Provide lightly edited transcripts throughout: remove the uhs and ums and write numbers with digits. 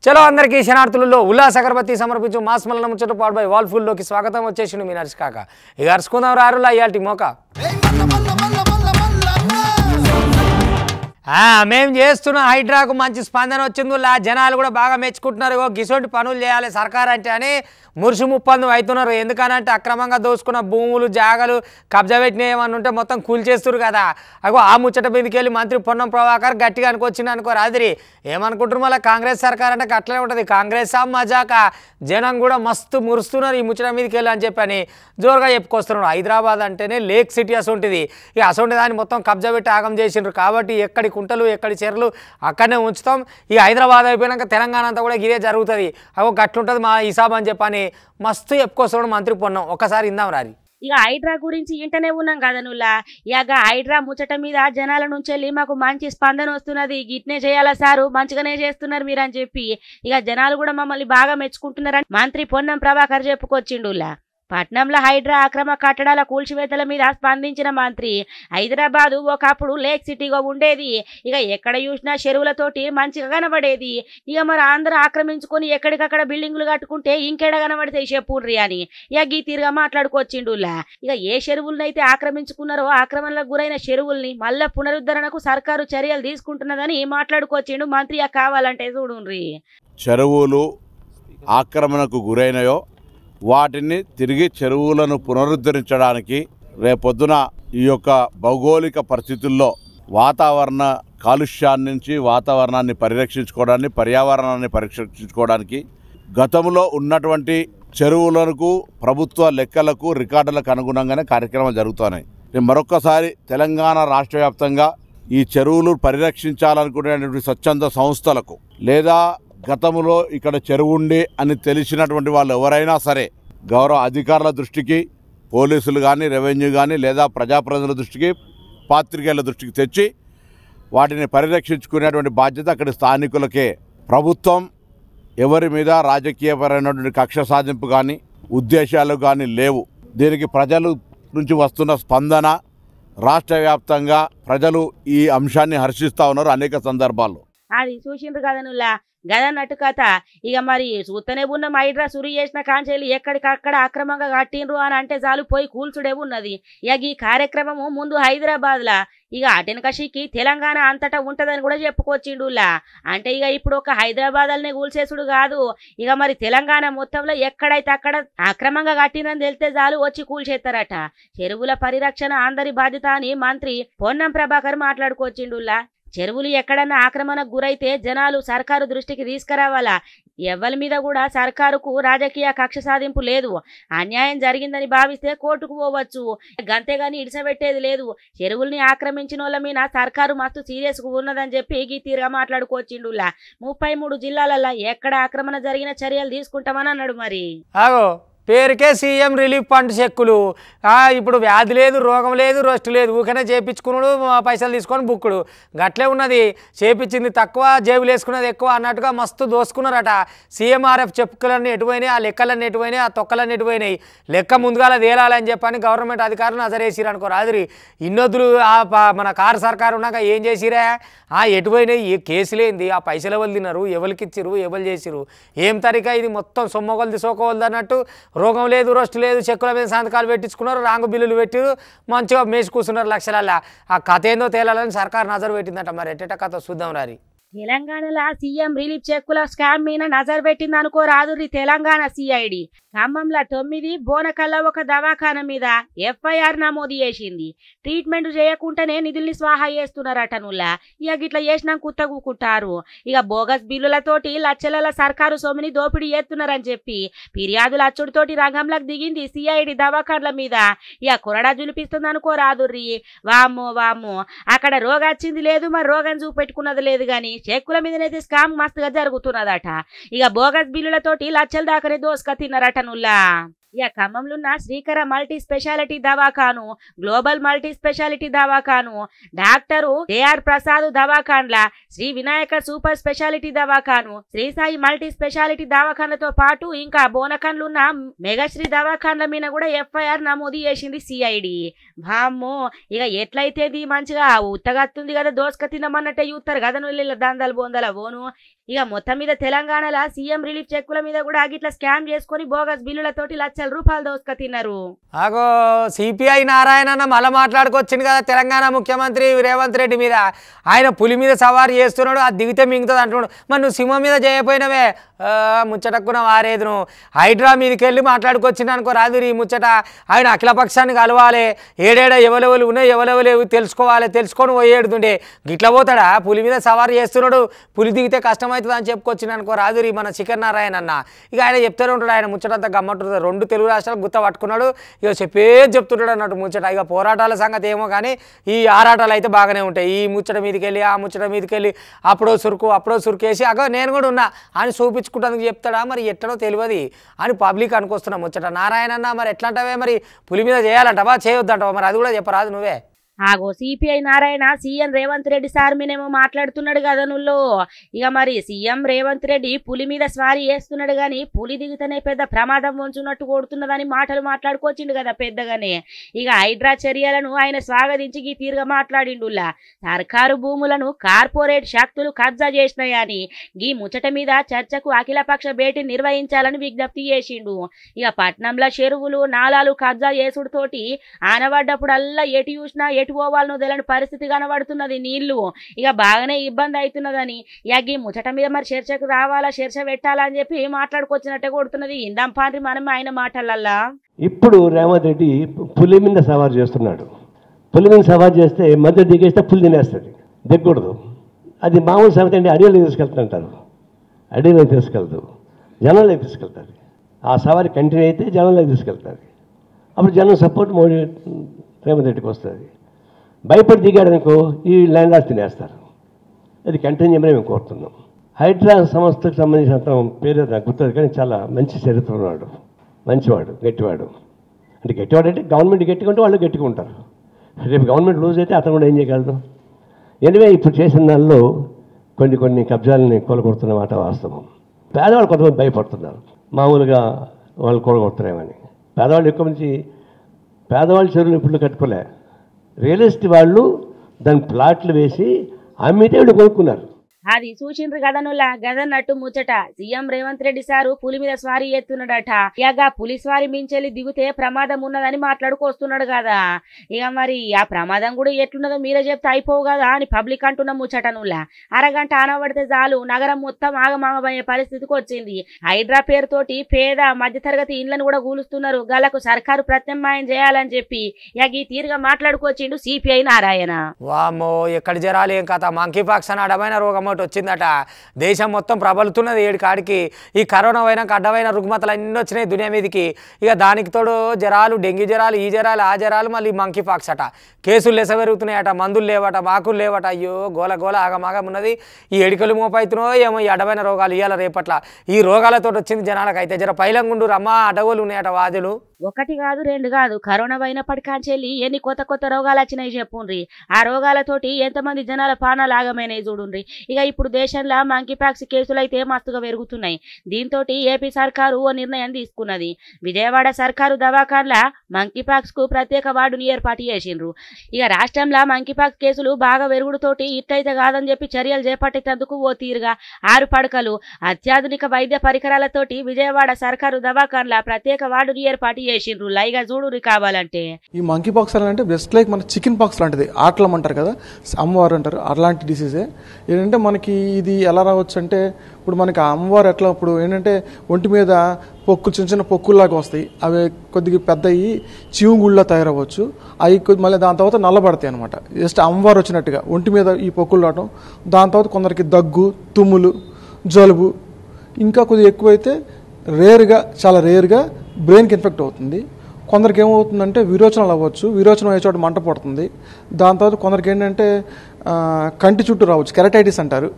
చలో అందరికీ శనార్థులలో ఉల్లాస అగరబత్తి సమర్పించు మాస్మలన ముచ్చట పాడుబై వాల్ఫుల్లోకి స్వాగతం వచ్చేసిండు మీ నర్స్ కాక ఇక అరుచుకుందాం రారులా ఇయాల్టి మోక మేము చేస్తున్న హైడ్రాకు మంచి స్పందన వచ్చిందిలా జనాలు కూడా బాగా మెచ్చుకుంటున్నారు గిసోటి పనులు చేయాలి సర్కార్ అంటే అని మురుసు ముప్పందు అవుతున్నారు ఎందుకనంటే అక్రమంగా దోసుకున్న భూములు జాగలు కబ్జా పెట్టిన ఏమన్నా ఉంటే మొత్తం కూల్చేస్తారు కదా అగో ఆ ముచ్చట మీదకి వెళ్ళి మంత్రి పొన్నం ప్రభాకర్ గట్టిగా అనుకొచ్చింది అనుకో రాత్రి ఏమనుకుంటారు మళ్ళీ కాంగ్రెస్ సర్కార్ అంటే అట్లనే ఉంటుంది కాంగ్రెస్ మజాక జనం కూడా మస్తు మురుస్తున్నారు ఈ ముచ్చట మీదకి వెళ్ళి అని చెప్పని జోరుగా చెప్పుకొస్తున్నారు హైదరాబాద్ అంటేనే లేక్ సిటీ అసొంటిది ఇక అసొంటి దాన్ని మొత్తం కబ్జా పెట్టి ఆగం చేసిండ్రు కాబట్టి ఎక్కడి కుంటలు ఎక్కడి చెర్లు అక్కడనే ఉంచుతాం ఈ హైదరాబాద్ అయిపోయినాక తెలంగాణ అంతా కూడా ఇదే జరుగుతుంది అగో గట్లుంటుంది మా హిసాబ్ అని చెప్పని మస్తు చెప్పుకొస్తున్నాడు మంత్రి పొన్నం ఒకసారి ఇందాం రారి ఇక హైడ్రా గురించి ఇంటనే ఉన్నాం కదా నువ్వులా ఇక హైడ్రా ముచ్చట మీద జనాల నుంచి వెళ్ళి మాకు మంచి స్పందన వస్తున్నది గిట్నే చేయాలా సారు మంచిగానే చేస్తున్నారు మీరు అని చెప్పి ఇక జనాలు కూడా మమ్మల్ని బాగా మెచ్చుకుంటున్నారని మంత్రి పొన్నం ప్రభాకర్ చెప్పుకొచ్చిండులా పట్నంలో హైడ్రా అక్రమ కట్టడాల కూల్చివేతల మీద స్పందించిన మంత్రి హైదరాబాదు ఒకప్పుడు లేక్ సిటీగా ఉండేది ఇక ఎక్కడ చూసినా చెరువులతోటి మంచిగా కనబడేది ఇక మరి అందరూ ఆక్రమించుకొని ఎక్కడికక్కడ బిల్డింగులు కట్టుకుంటే ఇంకెడ కనబడితే చెప్పుర్రి అని ఇక గీ తీరుగా మాట్లాడుకొచ్చిండులా ఇక ఏ చెరువులనైతే ఆక్రమించుకున్నారో ఆక్రమణలకు గురైన చెరువుల్ని మళ్ళా పునరుద్ధరణకు సర్కారు చర్యలు తీసుకుంటున్నదని మాట్లాడుకొచ్చిండు మంత్రి కావాలంటే చూడుండ్రి చెరువులు ఆక్రమణకు గురైనయో వాటిని తిరిగి చెరువులను పునరుద్ధరించడానికి రేపొద్దున ఈ యొక్క భౌగోళిక పరిస్థితుల్లో వాతావరణ కాలుష్యాన్ని నుంచి వాతావరణాన్ని పరిరక్షించుకోవడానికి పర్యావరణాన్ని పరిరక్షించుకోవడానికి గతంలో ఉన్నటువంటి చెరువులకు ప్రభుత్వ లెక్కలకు రికార్డులకు అనుగుణంగానే కార్యక్రమాలు జరుగుతున్నాయి. మరొక్కసారి తెలంగాణ రాష్ట్ర వ్యాప్తంగా ఈ చెరువులు పరిరక్షించాలనుకునేటువంటి స్వచ్ఛంద సంస్థలకు లేదా గతంలో ఇక్కడ చెరువు ఉండి అని తెలిసినటువంటి వాళ్ళు ఎవరైనా సరే గౌరవ అధికారుల దృష్టికి పోలీసులు కానీ రెవెన్యూ కానీ లేదా ప్రజాప్రతినిధుల దృష్టికి పాత్రికేయుల దృష్టికి తెచ్చి వాటిని పరిరక్షించుకునేటువంటి బాధ్యత అక్కడి స్థానికులకే. ప్రభుత్వం ఎవరి మీద రాజకీయపరమైనటువంటి కక్ష సాధింపు కానీ ఉద్దేశాలు కానీ లేవు. దీనికి ప్రజలు నుంచి వస్తున్న స్పందన రాష్ట్ర వ్యాప్తంగా ప్రజలు ఈ అంశాన్ని హర్షిస్తూ ఉన్నారు అనేక సందర్భాల్లో. అది చూసిండ్రు కదా నువ్వులా గదన్నట్టు కథ ఇక మరి చూస్తూనే ఉన్న హైడ్రా సురి చేసిన కాంచెలు ఎక్కడికక్కడ అక్రమంగా కట్టిండ్రు అని అంటే చాలు పోయి కూల్చుడే ఉన్నది. ఇక ఈ కార్యక్రమము ముందు హైదరాబాద్లా ఇక అటెనకషికి తెలంగాణ అంతటా ఉంటదని కూడా చెప్పుకొచ్చిండులా. అంటే ఇక ఇప్పుడు ఒక హైదరాబాద్నే కూల్చేసుడు కాదు ఇక మరి తెలంగాణ మొత్తంలో ఎక్కడైతే అక్కడ అక్రమంగా కట్టిందని తెలితే చాలు వచ్చి కూల్చేస్తారట. చెరువుల పరిరక్షణ అందరి బాధ్యత అని మంత్రి పొన్నం ప్రభాకర్ మాట్లాడుకొచ్చిండులా. చెరువులు ఎక్కడన్నా ఆక్రమణకు గురైతే జనాలు సర్కారు దృష్టికి తీసుకురావాలా. ఎవరి మీద కూడా సర్కారుకు రాజకీయ కక్ష సాధింపు లేదు. అన్యాయం జరిగిందని భావిస్తే కోర్టుకు పోవచ్చు గంతేగాని ఇడిసబెట్టేది లేదు. చెరువుల్ని ఆక్రమించిన వాళ్ళ మీద సర్కారు మస్తు సీరియస్గా ఉన్నదని చెప్పి గీ తీరుగా మాట్లాడుకొచ్చిండులా. 33 జిల్లాలలో ఎక్కడ ఆక్రమణ జరిగిన చర్యలు తీసుకుంటామని అన్నాడు. మరి పేరుకే సీఎం రిలీఫ్ ఫండ్ చెక్కులు ఇప్పుడు వ్యాధి లేదు రోగం లేదు రెస్ట్ లేదు ఊకనే చేయించుకున్నాడు పైసలు తీసుకొని బుక్కుడు గట్లే ఉన్నది. చేపించింది తక్కువ జేబులు వేసుకున్నది ఎక్కువ అన్నట్టుగా మస్తు దోసుకున్నారట. సీఎంఆర్ఎఫ్ చెక్కులన్నీ ఎటుపోయినాయి ఆ లెక్కలన్నీ ఎటుపోయినాయి ఆ తొక్కలన్నీ ఎటుపోయినాయి లెక్క ముందుగాల తేలాలని చెప్పని గవర్నమెంట్ అధికారులు నజరేసిరు అనుకో రాదురి ఇన్నొద్దులు మన కారు సర్కారు ఉన్నాక ఏం చేసిరా ఎటుపోయినాయి ఏ కేసులేంది ఆ పైసలు ఎవరు తిన్నారు ఎవరికి ఇచ్చిరు ఎవరు చేసిరు ఏం తరికా ఇది మొత్తం సొమ్మగొలది సోకోవలది అన్నట్టు రోగం లేదు రెస్ట్ లేదు చెక్కుల మీద సంతకాలు పెట్టించుకున్నారు రాంగు బిల్లులు పెట్టిరు మంచిగా మేసి కూర్చున్నారు లక్షలల్లా. ఆ కథ ఏందో తేలాలని సర్కారు నజరు పెట్టిందట. మరి ఎట్ట కథ చూద్దాం రారి. తెలంగాణలో సీఎం రిలీఫ్ చెక్కుల స్కామ్ మీద నజర్ పెట్టింది అనుకో రాదురి తెలంగాణ సిఐడి. ఖమ్మంలో 9 బోనకల్ల ఒక దవాఖాన మీద ఎఫ్ఐఆర్ నమోదు చేసింది. ట్రీట్మెంట్ చేయకుండానే నిధుల్ని స్వాహా చేస్తున్నారట. నుల్లా ఇక గిట్లా చేసినా కుట్టగుకుంటారు. ఇక బోగస్ బిల్లులతోటి లక్షల సర్కారు సొమ్ముని దోపిడీ చేస్తున్నారని చెప్పి ఫిర్యాదుల అచ్చుడితోటి రంగంలోకి దిగింది సిఐడి దవాఖాన్ల మీద. ఇక కొరడా జులిపిస్తుంది అనుకో రాదుర్రి. వామ్మో వామ్మో అక్కడ రోగం వచ్చింది లేదు మరి రోగం చూపెట్టుకున్నది లేదు కానీ చెక్కుల మీదనైతే స్కామ్ మస్తుగా జరుగుతున్నదట. ఇక బోగస్ బిల్లులతోటి లక్షల దాకానే దోసుక తిన్నారట నుల్లా. ఇక ఖమ్మంలో ఉన్న శ్రీకర మల్టీ స్పెషాలిటీ దవాఖాను గ్లోబల్ మల్టీ స్పెషాలిటీ దవాఖాను డాక్టరు ఏఆర్ ప్రసాద్ దవాఖాన్ల శ్రీ వినాయక సూపర్ స్పెషాలిటీ దవాఖాను శ్రీ సాయి మల్టీ స్పెషాలిటీ దవాఖాన్లతో పాటు ఇంకా బోనకన్లు ఉన్న మెగాశ్రీ దవాఖాన్ల మీద కూడా ఎఫ్ఐఆర్ నమోదు చేసింది సిఐడి. వామ్మో ఇక ఎట్లయితేది మంచిగా ఉత్తగత్తుంది కదా దోసుక తిందామన్నట్టే చూస్తారు కదా నువ్వు దందలు బొందల పోను. ఇక మొత్తం మీద తెలంగాణలో సీఎం రిలీఫ్ చెక్కుల మీద కూడా గిట్లా స్కామ్ చేసుకుని బోగస్ బిల్లులతోటి లక్షల రూపాయలు దోసుక తిన్నారు. ఆగో సిపిఐ నారాయణ మళ్ళీ మాట్లాడుకొచ్చింది కదా తెలంగాణ ముఖ్యమంత్రి రేవంత్ రెడ్డి మీద. ఆయన పులి మీద సవారీ చేస్తున్నాడు, అది దిగితే మింగుతుంది అంటున్నాడు. మరి నువ్వు సింహం మీద చేయపోయినవే ముచ్చటక్కున వారేది నువ్వు హైడ్రా మీదకి వెళ్ళి మాట్లాడుకొచ్చింది అనుకో రాదు ఈ ముచ్చట. ఆయన అఖిలపక్షాన్ని కలవాలి, ఏడేడ ఎవరెవరు ఉన్నాయి ఎవరెవరు తెలుసుకొని పోయేడుతుండే. గిట్ల పోతాడా పులి మీద సవారీ చేస్తున్నాడు, పులి దిగితే కష్టమవుతుంది అని చెప్పుకొచ్చింది అనుకో రాదు మన శిఖర్ నారాయణ అన్న. ఇక ఆయన చెప్తూనే ఉంటాడు, ఆయన ముచ్చటంతా గమ్మట్టుంది. 2 తెలుగు రాష్ట్రాలు గుత్త పట్టుకున్నాడు, ఇక చెప్తుంటాడు అన్నట్టు ముచ్చట. ఇక పోరాటాల సంగతి ఏమో కానీ ఈ ఆరాటాలు అయితే బాగానే ఉంటాయి. ఈ ముచ్చట మీదకి వెళ్ళి ఆ ముచ్చట మీదకి వెళ్ళి అప్పుడో సురుకేసి అగో నేను కూడా ఉన్నా అని చూపించుకుంటానికి చెప్తాడా మరి ఎట్లనో తెలియదు అని పబ్లిక్ అనుకొస్తున్నాం ముచ్చట. నారాయణ అన్న మరి ఎట్లా అంటావే, మరి పులి మీద చేయాలంటావా చేయొద్దంటావా, మరి అది కూడా చెప్పరాదు నువ్వే. ఆగో CPI Narayana CM Revanth Reddy sir మీనేమో మాట్లాడుతున్నాడు కదా నువ్వు. ఇక మరి సీఎం రేవంత్ రెడ్డి పులి మీద స్వారీ చేస్తున్నాడు కానీ పులి దిగితేనే పెద్ద ప్రమాదం వంచున్నట్టు కొడుతున్నదని మాటలు మాట్లాడుకోవచ్చిండు కదా పెద్దగానే. ఇక హైడ్రా చర్యలను ఆయన స్వాగతించి ఈ తీరుగా మాట్లాడిండులా. సర్కారు భూములను కార్పొరేట్ శక్తులు కబ్జా చేసినాయని ఈ ముచ్చట మీద చర్చకు అఖిలపక్ష భేటీ నిర్వహించాలని విజ్ఞప్తి చేసిండు. ఇక పట్నంలో చెరువులు నాలాలు కబ్జా చేసుడుతోటి ఆనబడ్డప్పుడల్లా ఎటు చూసినా ఎటు పోవాలనో తెలియని పరిస్థితి కనబడుతున్నది. నీళ్లు ఇక బాగానే ఇబ్బంది అవుతున్నదని ఇక ఈ ముచ్చట మీద మరి చర్చకు రావాలా చర్చ పెట్టాలా అని చెప్పి మాట్లాడుకొచ్చినట్టే కొడుతున్నది. ఇందాం పాండ్రి మనం ఆయన మాటలల్లా. ఇప్పుడు రేవంత్ రెడ్డి పులి మీద సవారు చేస్తున్నాడు. పులి మీద సవారు చేస్తే మధ్య దిగేస్తే పులి తినేస్తుంది, దిగకూడదు. అది మామూలు సంగతి అండి. అడవిలోకి తీసుకెళ్తుంటారు, అడవిలోకి తీసుకెళ్తూ జనంలోకి తీసుకెళ్తారు. ఆ సవారి కంటిన్యూ అయితే జనంలోకి తీసుకెళ్తారు. అప్పుడు జనం సపోర్ట్ మోడీ రేవంత్ రెడ్డికి వస్తుంది. భయపడి దిగాడనుకో ఈ ల్యాండ్ లాస్ తినేస్తారు. అది కంటిన్యూ చేయమని మేము కోరుతున్నాం. హైడ్రా సంస్థకు సంబంధించినంత పేరు నాకు గుర్తుంది కానీ చాలా మంచి చరిత్ర ఉన్నాడు, మంచివాడు, గట్టివాడు. అంటే గట్టివాడు అంటే గవర్నమెంట్ గట్టిగా ఉంటే వాళ్ళు గట్టిగా ఉంటారు. రేపు గవర్నమెంట్ లూజ్ అయితే అతను కూడా ఏం చేయగలదు. ఎనివే ఇప్పుడు చేసిన దానిలో కొన్ని కబ్జాలని కొలగొడుతున్న మాట వాస్తవం. పేదవాళ్ళు కొంతమంది భయపడుతున్నారు, మామూలుగా వాళ్ళు కొలగొడుతున్నామని. పేదవాళ్ళు ఎక్కువ మంది పేదవాళ్ళు చెరువులు ఇప్పుడు కట్టుకోలే, రియల్ ఎస్టేట్ వాళ్ళు దాని ప్లాట్లు వేసి అమ్మితే వీళ్ళు కొనుక్కున్నారు. అది చూసిండ్రు గదనులా గదన్నట్టు ముచ్చట. సీఎం రేవంత్ రెడ్డి సారు పులి మీద స్వారీ ఎత్తున్నాడట. ఇక పులి స్వారీ మించెల్లి దిగితే ప్రమాదం ఉన్నదని మాట్లాడుకొస్తున్నాడు కదా. ఇక మరి ఆ ప్రమాదం కూడా ఎట్లున్నదో మీరే చెప్తే అయిపోవు కదా అని పబ్లిక్ అంటున్న ముచ్చటనులా. అరగంట ఆనబడితే చాలు నగరం మొత్తం ఆగమాగమయ్యే పరిస్థితికి వచ్చింది. హైడ్రా పేరుతోటి పేద మధ్యతరగతి ఇండ్లను కూడా కూలుస్తున్నారు. గలకు సర్కారు ప్రత్యామ్నాయం చేయాలని చెప్పి ఇక ఈ తీరుగా మాట్లాడుకొచ్చిండు సిపిఐ నారాయణ. వామ్మో ఎక్కడ జరాలి ఏం కథ, మంకీ పాక్స్ అని అడమైన రోగం వచ్చిందట. దేశం మొత్తం ప్రబలుతున్నది ఏడు కాడికి. ఈ కరోనా పోయినాక అడ్డమైన రుగ్మతలు అన్నీ వచ్చినాయి దునియా మీదకి. ఇక దానికి తోడు జరాలు, డెంగ్యూ జరాలు, ఈ జరాలు ఆ జరాలు, మళ్ళీ మంకీ పాక్స్ అట. కేసులు లెస పెరుగుతున్నాయట, మందులు లేవట, మాకులు లేవట. అయ్యో గోల గోల ఆగమాగం ఉన్నది. ఈ ఎడికలు మోపైతున్నాయో ఏమో ఈ అడ్డమైన రోగాలు ఇవాళ రేపట్ల. ఈ రోగాలతో వచ్చింది జనాలకు. అయితే జర పైలంగుండు రమ్మా అడ్డగోలు ఉన్నాయట వాదులు. ఒకటి కాదు రెండు కాదు, కరోనా పోయినప్పటికాంచెల్లి ఎన్ని కొత్త రోగాలు వచ్చినాయి చెప్పుండ్రి. ఆ రోగాలతోటి ఎంతమంది జనాల ప్రాణాలు ఆగమైనాయి చూడుండ్రి. ఇక ఇప్పుడు దేశంలో మంకీ పాక్స్ కేసులు అయితే మస్తుగా పెరుగుతున్నాయి. దీంతో ఏపీ సర్కారు ఓ నిర్ణయం తీసుకున్నది. విజయవాడ సర్కారు దవాఖాన్ల మంకీ పాక్స్ కు ప్రత్యేక వార్డుని ఏర్పాటు చేసిండ్రు. ఇక రాష్ట్రంలో మంకీ పాక్స్ కేసులు బాగా పెరుగుడుతోటి ఇట్లయితే కాదని చెప్పి చర్యలు చేపట్టేందుకు ఓ తీరుగా 6 పడకలు అత్యాధునిక వైద్య పరికరాలతోటి విజయవాడ సర్కారు దవాఖాన్ల ప్రత్యేక వార్డుని ఏర్పాటు చేసిండ్రు. లైగా చూడు కావాలంటే. ఈ మంకీ పాక్స్ అంటే జస్ట్ లైక్ మన చికెన్ పాక్స్ లాంటిది, ఆటలం అంటారు కదా, అమ్మవారు అంటారు, అలాంటి డిసీజే. ఏంటంటే మనకి ఇది ఎలా రావచ్చు అంటే ఇప్పుడు మనకి అమ్మవారు ఎట్లా ఇప్పుడు ఏంటంటే ఒంటి మీద పొక్కులు చిన్న చిన్న పొక్కుల్లాగా వస్తాయి. అవి కొద్దిగా పెద్దవి చీవుగుళ్ళ తయారవ్వచ్చు. అవి మళ్ళీ దాని తర్వాత నల్లబడతాయి అనమాట. జస్ట్ అమ్మవారు వచ్చినట్టుగా ఒంటి మీద ఈ పొక్కులు రావడం. దాని తర్వాత కొందరికి దగ్గు, తుమ్ములు, జలుబు, ఇంకా కొద్దిగా ఎక్కువైతే చాలా రేర్గా బ్రెయిన్కి ఇన్ఫెక్ట్ అవుతుంది. కొందరికి ఏమవుతుందంటే విరోచనాలు అవ్వచ్చు, విరోచనం అయ్యే చోట మంట పడుతుంది. దాని తర్వాత కొందరికి ఏంటంటే కంటి చుట్టూ రావచ్చు, కెరటైటిస్ అంటారు.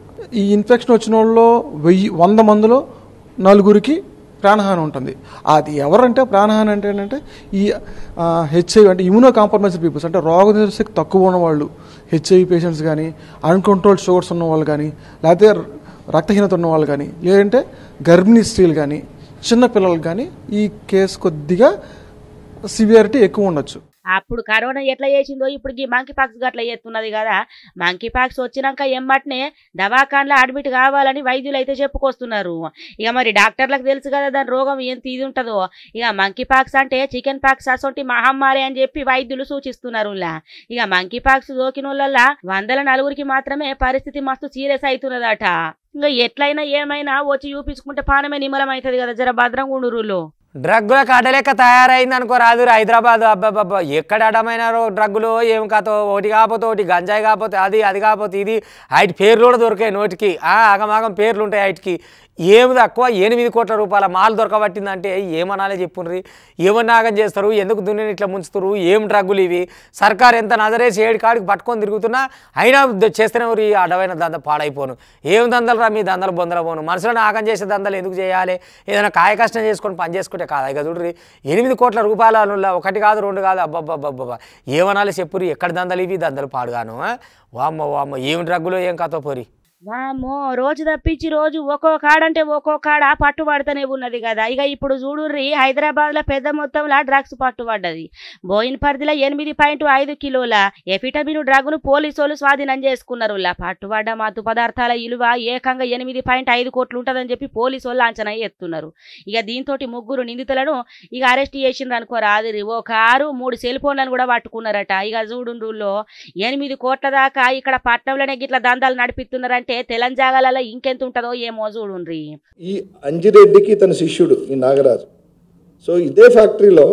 ఈ ఇన్ఫెక్షన్ వచ్చిన వాళ్ళలో 100 మందిలో 4 ప్రాణహాని ఉంటుంది. అది ఎవరంటే ప్రాణహాని అంటే ఏంటంటే ఈ హెచ్ఐవి అంటే ఇమ్యూనో కాంప్రమైజ్డ్ పీపుల్స్, అంటే రోగనిరోధక శక్తి తక్కువ ఉన్నవాళ్ళు, హెచ్ఐవి పేషెంట్స్ కానీ, అన్కంట్రోల్డ్ షుగర్స్ ఉన్న వాళ్ళు కానీ, లేకపోతే రక్తహీనత ఉన్న వాళ్ళు కానీ, లేదంటే గర్భిణీ స్త్రీలు కానీ, చిన్న పిల్లలకు కానీ ఈ కేసు కొద్దిగా సివియారిటీ ఎక్కువ ఉండొచ్చు. అప్పుడు కరోనా ఎట్లా చేసిందో ఇప్పుడు ఈ మంకీ పాక్స్ గట్లా చేస్తున్నది కదా. మంకీ పాక్స్ వచ్చినాక ఎంబట్నే దవాఖాన్లో అడ్మిట్ కావాలని వైద్యులు అయితే చెప్పుకొస్తున్నారు. ఇక మరి డాక్టర్లకు తెలుసు కదా దాని రోగం ఎంత ఇది ఉంటుందో. ఇక మంకీ పాక్స్ అంటే చికెన్ పాక్స్ అసొంటి మహమ్మారి అని చెప్పి వైద్యులు సూచిస్తున్నారు. ఇక మంకీ పాక్స్ సోకిన వాళ్ళ 100 నలుగురికి మాత్రమే పరిస్థితి మస్తు సీరియస్ అవుతున్నదట. ఇంకా ఎట్లయినా ఏమైనా వచ్చి చూపించుకుంటే పానమే నిమ్మలం అవుతుంది కదా. జర భద్రంగా ఉండురులో. డ్రగ్గుల కడలేక తయారైంది అనుకో రాదు హైదరాబాద్. అబ్బాబ్బా ఎక్కడ అడమైన డ్రగ్గులు ఏం కాతో ఒకటి కాకపోతే ఒకటి గంజాయి కాకపోతే అది కాకపోతే ఇది వాటి పేర్లు కూడా దొరికాయి నోటికి. ఆగమాగం పేర్లు ఉంటాయి వాటికి. ఏమి తక్కువ 8 కోట్ల రూపాయల మాల్ దొరకబట్టిందంటే ఏమనాలే చెప్పుండ్రి. ఏమన్నా ఆగం చేస్తారు, ఎందుకు దున్నిని ఇట్లా ముంచుతారు, ఏం డ్రగ్గులు ఇవి. సర్కారు ఎంత నజరేసి 7 కాడికి పట్టుకొని తిరుగుతున్నా అయినా చేస్తేనే ఈ అడవైన దంద పాడైపోను. ఏం దందలు రా మీ దందలు బొందల పోను. మనుషులను ఆగం చేసే దందలు ఎందుకు చేయాలి? ఏదైనా కాయ కష్టం చేసుకొని పని చేసుకుంటే కాదా. ఇక చూడ్రి 8 కోట్ల రూపాయల ఒకటి కాదు 2 కాదు. అబ్బబ్బబ్బబ్బా ఏమనాలి చెప్పురి. ఎక్కడ దందలు ఇవి దందలు పాడుగాను. వామ్మ ఏం డ్రగ్గులో ఏం కథ పోరి. వామ్మో రోజు తప్పించి రోజు ఒక్కో కాడంటే ఒక్కో కాడ పట్టుబడుతూనే ఉన్నది కదా. ఇక ఇప్పుడు చూడుర్రి హైదరాబాద్లో పెద్ద మొత్తంలో డ్రగ్స్ పట్టుబడ్డది. బోయిన్పర్తిలో 8.5 కిలోల ఎఫిటమిన్ డ్రగ్ను పోలీసులు స్వాధీనం చేసుకున్నారు. పట్టుబడ్డ మత్తు పదార్థాల విలువ ఏకంగా 8.5 కోట్లు ఉంటుందని చెప్పి పోలీసు వాళ్ళు అంచనా ఎత్తున్నారు. ఇక దీంతో 3 నిందితులను ఇక అరెస్ట్ చేసిండ్రు అనుకోరాదిరి. ఓ కారు 3 సెల్ ఫోన్లను కూడా పట్టుకున్నారట. ఇక చూడుండ్రులో 8 కోట్ల దాకా ఇక్కడ పట్టణంలోనే గిట్ల దందాలు నడిపిస్తున్నారంటే తెలంగాణలో ఇంకెంత ఉంటుందో ఏమో చూడుండ్రి. ఈ అంజిరెడ్డికి తన శిష్యుడు ఈ నాగరాజు. సో ఇదే ఫ్యాక్టరీలో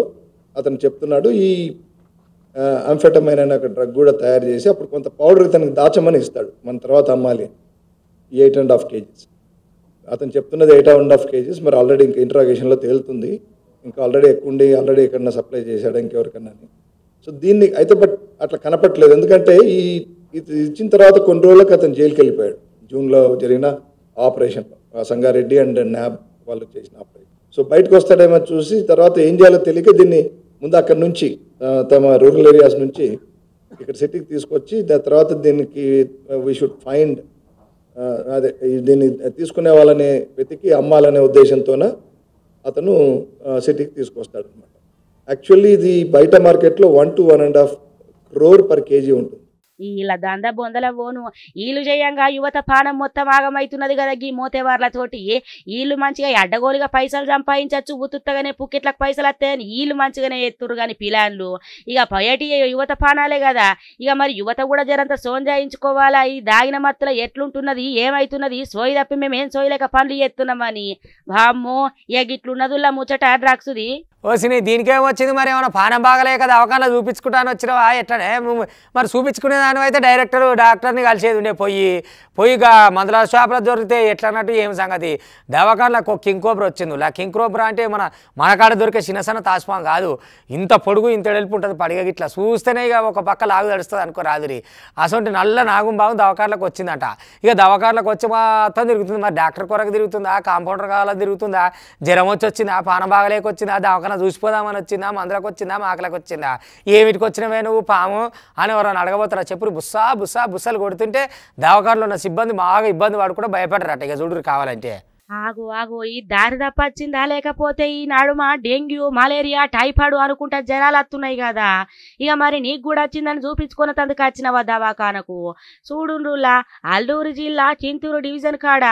అతను చెప్తున్నాడు ఈ అంఫెటమైన్ అనే ఒక డ్రగ్ కూడా తయారు చేసి అప్పుడు కొంత పౌడర్ ఇతనికి దాచమని ఇస్తాడు, మన తర్వాత అమ్మాలి. 8.5 kgs అతను చెప్తున్నది 8.5 kgs. మరి ఆల్రెడీ ఇంకా ఇంట్రాగేషన్లో తేలుతుంది, ఇంకా ఆల్రెడీ ఎక్కువ ఉండి ఆల్రెడీ ఎక్కడన్నా సప్లై చేశాడు ఇంకెవరికన్నా. సో దీన్ని అయితే బట్ అట్లా కనపట్లేదు. ఎందుకంటే ఇది ఇచ్చిన తర్వాత కొన్ని రోజులకు అతను జైలుకి వెళ్ళిపోయాడు. జూన్లో జరిగిన ఆపరేషన్లో సంగారెడ్డి అండ్ న్యాబ్ వాళ్ళు చేసిన ఆపరేషన్. సో బయటకు వస్తాడేమో చూసి తర్వాత ఏం చేయాలో తెలియక దీన్ని ముందు అక్కడి నుంచి తమ రూరల్ ఏరియాస్ నుంచి ఇక్కడ సిటీకి తీసుకొచ్చి దాని తర్వాత దీనికి వీ షుడ్ ఫైండ్ అదే దీన్ని తీసుకునే వాళ్ళని వెతికి అమ్మాలనే ఉద్దేశంతోన అతను సిటీకి తీసుకొస్తాడు అనమాట. యాక్చువల్లీ ఇది బయట మార్కెట్లో 1 to 1.5 crore per kg ఉంటుంది. ఇలా దంద బొందల పోను వీళ్ళు చేయంగా యువత పానం మొత్తం ఆగమవుతున్నది కదా. గీ మోతేవార్లతోటి వీళ్ళు మంచిగా అడ్డగోలుగా పైసలు సంపాదించవచ్చు, ఉత్తుత్తగానే పుక్కెట్లకు పైసలు వస్తాయని వీళ్ళు మంచిగానే ఎత్తురు కానీ పిలాన్లు ఇక బయటి యువత పానాలే కదా. ఇక మరి యువత కూడా జరంత సోంజాయించుకోవాలా. ఈ దాగిన మత్తులో ఎట్లుంటున్నది ఏమవుతున్నది సోయి తప్పి మేము ఏం సోయలేక పనులు చేస్తున్నామని. వామ్మో ఇక గిట్లున్నదుల్లా ముచ్చట డ్రగ్స్ది. ఓసిని దీనికేం వచ్చింది మరి? ఏమైనా పానం బాగలే కదా అవకాశం చూపించుకుంటాను వచ్చినావా ఎట్లనే? మరి చూపించుకునే దాని అయితే డాక్టర్ని కలిసేది ఉండే పోయి మందుల షాప్లో దొరికితే ఎట్లా అన్నట్టు ఏం సంగతి. దవాఖానలో కింగ్ కోబ్రా వచ్చింది. కింగ్ కోబ్రా అంటే మన కాడ దొరికే చిన్నసన్న తాస్పాం కాదు, ఇంత పొడుగు ఇంత ఎడల్పు ఉంటుంది పడిగ గిట్లా చూస్తేనే ఇక ఒక పక్క లాగు తడుస్తుంది అనుకో రాదురి. అసలు నల్ల నాగం బాగు దవాఖానలోకి వచ్చిందట. ఇక దవాఖానలోకి వచ్చి మొత్తం తిరుగుతుంది. మరి డాక్టర్ కొరకు తిరుగుతుందా, కాంపౌండర్ కావాలని తిరుగుతుందా, జ్వరం వచ్చి వచ్చిందా, పానం బాగలేక వచ్చిందా, దవాఖాన చూసిపోదామని వచ్చిందా, మందులకు వచ్చిందా, మాకలకు వచ్చిందా, ఏమిటికి వచ్చినవే నువ్వు పాము అని ఎవరైనా అడగబోతారా చెప్పురు. బుస్సలు కొడుతుంటే దవాఖానలో ఉన్న సిబ్బంది బాగా ఇబ్బంది పడకుండా భయపడరట. ఇక చూడరు కావాలంటే. ఆగు ఈ దారి తప్పచ్చిందా లేకపోతే ఈ నడుమ డెంగ్యూ మలేరియా టైఫాయిడ్ అనుకుంటా జనాలు వస్తున్నాయి కదా. ఇక మరి నీకు కూడా వచ్చిందని చూపించుకున్న తందుకు వచ్చినవా దవాఖానకు. చూడుండ్రులా అల్లూరు జిల్లా చింతూరు డివిజన్ కాడ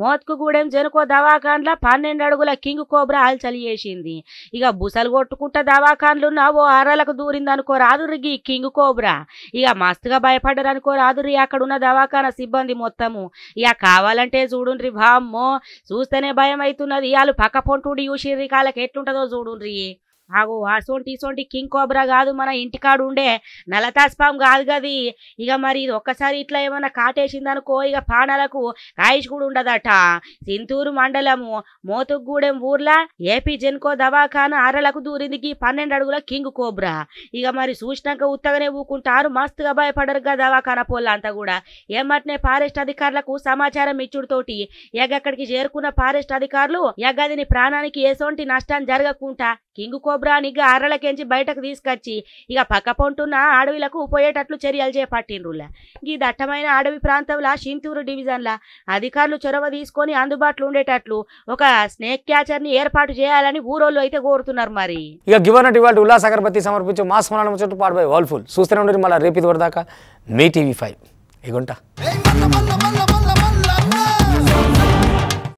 మోత్కుగూడెం జనుకో దవాఖాన్ల 12 అడుగుల కింగ్ కోబ్రా అల్చలి చేసింది. ఇక బుసలు కొట్టుకుంటా దవాఖాన్లున్న ఓ అర్రలకు దూరింది అనుకో రాదురి కింగ్ కోబ్రా. ఇక మస్తుగా భయపడ్డారు అనుకో రాదురి అక్కడున్న దవాఖాన సిబ్బంది మొత్తము. ఇక కావాలంటే చూడుండ్రి వామ్మో చూస్తేనే భయం అవుతున్నది. వాళ్ళు పక్క పొంటుడి చూసిర్రి కాళ్ళకి ఎట్లుంటుందో చూడుండ్రి. అసోంటి కింగ్ కోబ్రా కాదు, మన ఇంటికాడు ఉండే నలతాస్పాం కాదు గది. ఇక మరి ఇది ఒక్కసారి ఇట్లా ఏమన్నా కాటేసిందనుకో ఇక పానాలకు కాయిష్ కూడా ఉండదట. సింతూరు మండలము మోతుగూడెం ఊర్లా ఏపీ జెన్కో దవాఖాన అరలకు దూరింది 12 అడుగుల కింగ్ కోబ్రా. ఇక మరి చూసినాక ఉత్తగానే ఊకుంటారు, మస్తుగా భయపడరు కదా దవాఖాన పోళ్ళంతా కూడా. ఏమంటనే ఫారెస్ట్ అధికారులకు సమాచారం ఇచ్చుడుతోటి ఎగక్కడికి చేరుకున్న ఫారెస్ట్ అధికారులు ఎగదిని ప్రాణానికి ఎసోంటి నష్టం జరగకుండా కింగ్ కోబ్రాని గార్రలకెంచి బయటకు తీసుకొచ్చి ఇక పక్క పొంటున్న అడవిలకు పోయేటట్లు చర్యలు చేపట్టిండ్రులా. ఈ దట్టమైన అడవి ప్రాంతంలో షింతూరు డివిజన్ల అధికారులు చొరవ తీసుకొని అందుబాటులో ఉండేటట్లు ఒక స్నేక్ క్యాచర్ని ఏర్పాటు చేయాలని ఊరోళ్ళు అయితే కోరుతున్నారు. మరి ఇక గివన్నట్టు ఇవాళ ఉల్లాస్ అగరబత్తి సమర్పించే మాస్ మనాల ముచ్చట్టు పాడుబోయే వాల్ఫుల్ చూస్తూనే ఉండరు. మళ్ళీ రేపు ఇది వరదాకా మీ TV5 ఇగుంటా.